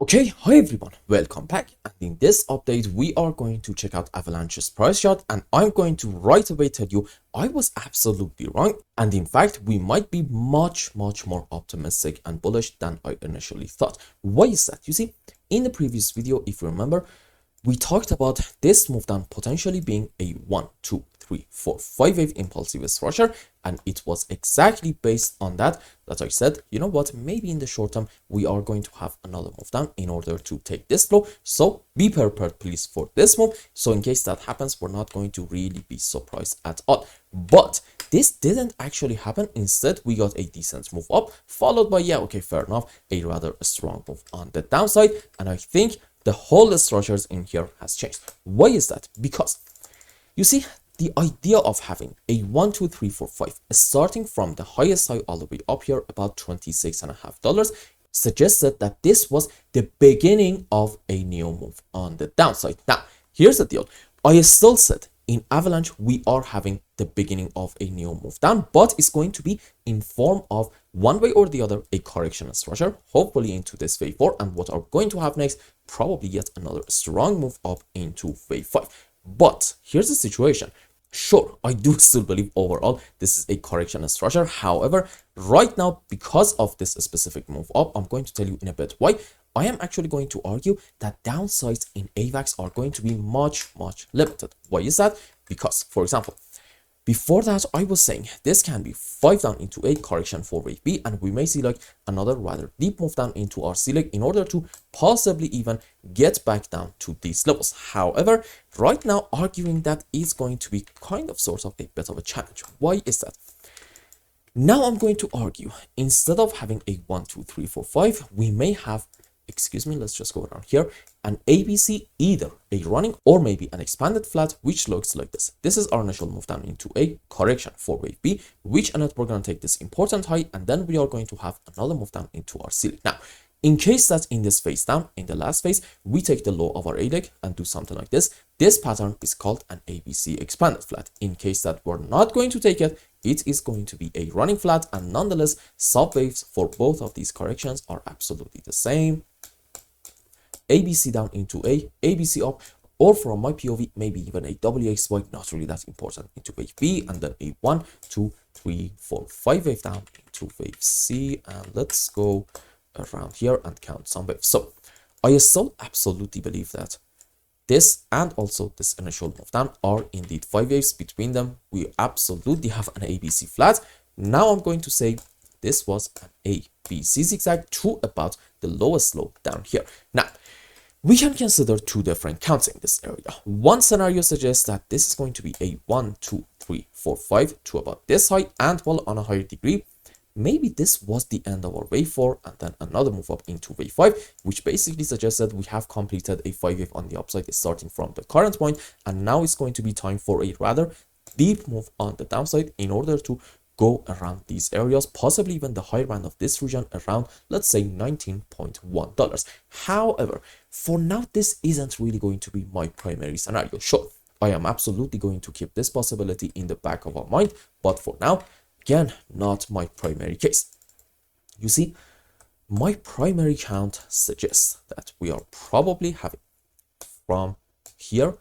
Okay, hi everyone, welcome back, and in this update we are going to check out Avalanche's price chart, and I'm going to right away tell you I was absolutely wrong, and in fact we might be much more optimistic and bullish than I initially thought. Why is that? You see, in the previous video, if you remember, we talked about this move down potentially being a 1, 2, 3, 4, 5 wave impulsive structure, and it was exactly based on that I said, you know what, maybe in the short term we are going to have another move down in order to take this flow. So be prepared please for this move, so in case that happens we're not going to really be surprised at all. But this didn't actually happen. Instead we got a decent move up, followed by, yeah, okay, fair enough, a rather strong move on the downside, and I think the whole structures in here has changed. Why is that? Because you see, the idea of having a 1, 2, 3, 4, 5 starting from the highest high all the way up here about $26.5 suggested that this was the beginning of a new move on the downside. Now here's the deal, I still said in Avalanche we are having the beginning of a new move down, but it's going to be in form of one way or the other a correction structure, hopefully into this wave 4, and what are going to have next, probably yet another strong move up into wave 5. But here's the situation. Sure, I do still believe overall this is a correction structure. However, right now, because of this specific move up, I'm going to tell you in a bit why. I am actually going to argue that downsides in AVAX are going to be much limited. Why is that? Because, for example, before that, I was saying this can be 5 down into a correction for wave B, and we may see like another rather deep move down into our C leg in order to possibly even get back down to these levels. However, right now arguing that is going to be kind of sort of a bit of a challenge. Why is that? Now I'm going to argue instead of having a 1, 2, 3, 4, 5, we may have, excuse me, let's just go around here, an ABC, either a running or maybe an expanded flat, which looks like this. This is our initial move down into a correction for wave B, which, and we're going to take this important high, and then we are going to have another move down into our ceiling. Now, in case that in this phase down, in the last phase, we take the low of our A leg and do something like this, this pattern is called an ABC expanded flat. In case that we're not going to take it, it is going to be a running flat, and nonetheless, sub waves for both of these corrections are absolutely the same. ABC down into A, ABC up, or from my POV, maybe even a WXY, not really that important, into wave B, and then a 1, 2, 3, 4, 5 wave down into wave C, and let's go around here and count some waves. So I still absolutely believe that this and also this initial move down are indeed 5 waves. Between them, we absolutely have an ABC flat. Now I'm going to say this was an ABC zigzag to about the lowest low down here. Now, we can consider two different counts in this area. One scenario suggests that this is going to be a 1, 2, 3, 4, 5 to about this high, and well, on a higher degree, maybe this was the end of our wave 4 and then another move up into wave 5, which basically suggests that we have completed a 5 wave on the upside starting from the current point, and now it's going to be time for a rather deep move on the downside in order to go around these areas, possibly even the higher band of this region around, let's say, $19.1. However, for now, this isn't really going to be my primary scenario. Sure, I am absolutely going to keep this possibility in the back of our mind, but for now, again, not my primary case. You see, my primary count suggests that we are probably having from here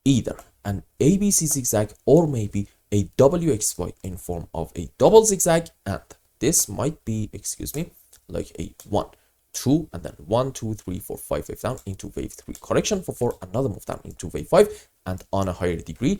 either an ABC zigzag or maybe a WXY in form of a double zigzag, and this might be, excuse me, like a 1, 2, and then 1, 2, 3, 4, 5 wave down into wave 3 correction for 4, another move down into wave 5, and on a higher degree,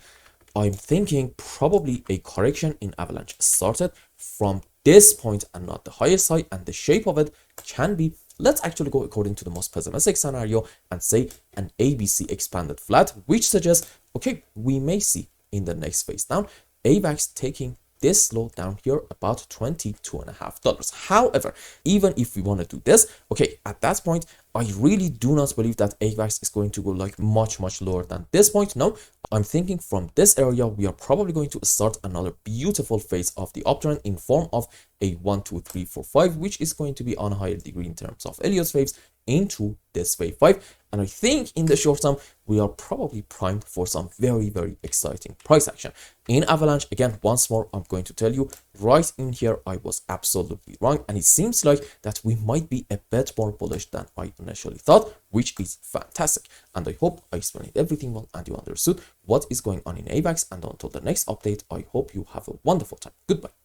I'm thinking probably a correction in Avalanche started from this point and not the highest high, and the shape of it can be, let's actually go according to the most pessimistic scenario and say an ABC expanded flat, which suggests, okay, we may see in the next phase down AVAX taking this low down here about $22.5. However, even if we want to do this, okay, at that point, I really do not believe that AVAX is going to go like much lower than this point. No, I'm thinking from this area, we are probably going to start another beautiful phase of the uptrend in form of a 1, 2, 3, 4, 5, which is going to be on a higher degree in terms of Elliott waves into this wave 5. And I think in the short term, we are probably primed for some very, very exciting price action. In Avalanche, again, once more, I'm going to tell you, right in here, I was absolutely wrong. And it seems like that we might be a bit more bullish than I initially thought, which is fantastic. And I hope I explained everything well and you understood what is going on in AVAX. And until the next update, I hope you have a wonderful time. Goodbye.